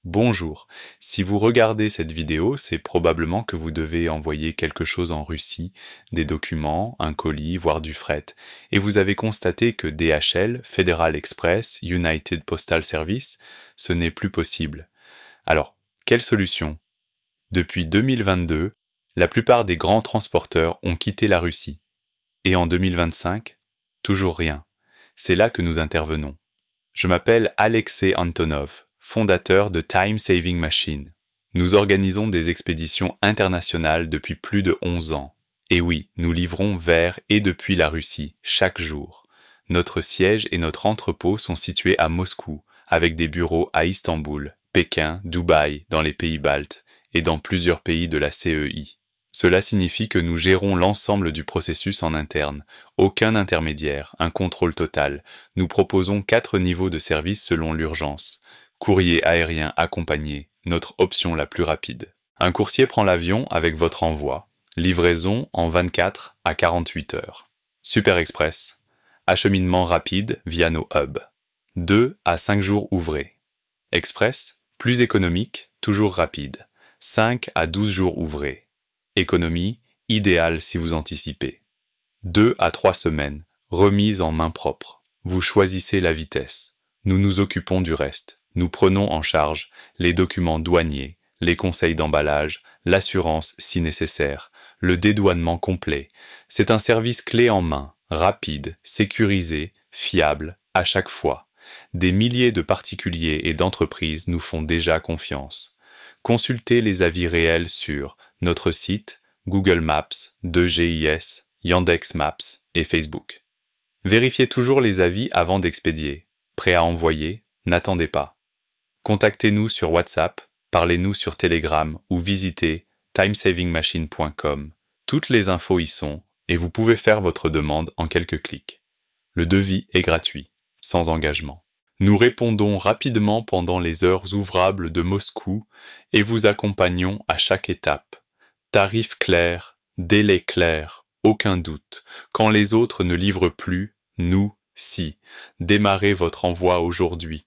Bonjour. Si vous regardez cette vidéo, c'est probablement que vous devez envoyer quelque chose en Russie, des documents, un colis, voire du fret. Et vous avez constaté que DHL, Federal Express, United Postal Service, ce n'est plus possible. Alors, quelle solution? Depuis 2022, la plupart des grands transporteurs ont quitté la Russie. Et en 2025, toujours rien. C'est là que nous intervenons. Je m'appelle Alexei Antonov, fondateur de Time Saving Machine. Nous organisons des expéditions internationales depuis plus de 11 ans. Et oui, nous livrons vers et depuis la Russie, chaque jour. Notre siège et notre entrepôt sont situés à Moscou, avec des bureaux à Istanbul, Pékin, Dubaï, dans les pays baltes, et dans plusieurs pays de la CEI. Cela signifie que nous gérons l'ensemble du processus en interne. Aucun intermédiaire, un contrôle total. Nous proposons 4 niveaux de service selon l'urgence. Courrier aérien accompagné, notre option la plus rapide. Un coursier prend l'avion avec votre envoi. Livraison en 24 à 48 heures. Super Express. Acheminement rapide via nos hubs. 2 à 5 jours ouvrés. Express, plus économique, toujours rapide. 5 à 12 jours ouvrés. Économie, idéale si vous anticipez. 2 à 3 semaines, remise en main propre. Vous choisissez la vitesse. Nous nous occupons du reste. Nous prenons en charge les documents douaniers, les conseils d'emballage, l'assurance si nécessaire, le dédouanement complet. C'est un service clé en main, rapide, sécurisé, fiable, à chaque fois. Des milliers de particuliers et d'entreprises nous font déjà confiance. Consultez les avis réels sur notre site, Google Maps, 2GIS, Yandex Maps et Facebook. Vérifiez toujours les avis avant d'expédier. Prêt à envoyer? N'attendez pas. Contactez-nous sur WhatsApp, parlez-nous sur Telegram ou visitez timesavingmachine.com. Toutes les infos y sont et vous pouvez faire votre demande en quelques clics. Le devis est gratuit, sans engagement. Nous répondons rapidement pendant les heures ouvrables de Moscou et vous accompagnons à chaque étape. Tarif clair, délai clair, aucun doute. Quand les autres ne livrent plus, nous, si. Démarrez votre envoi aujourd'hui.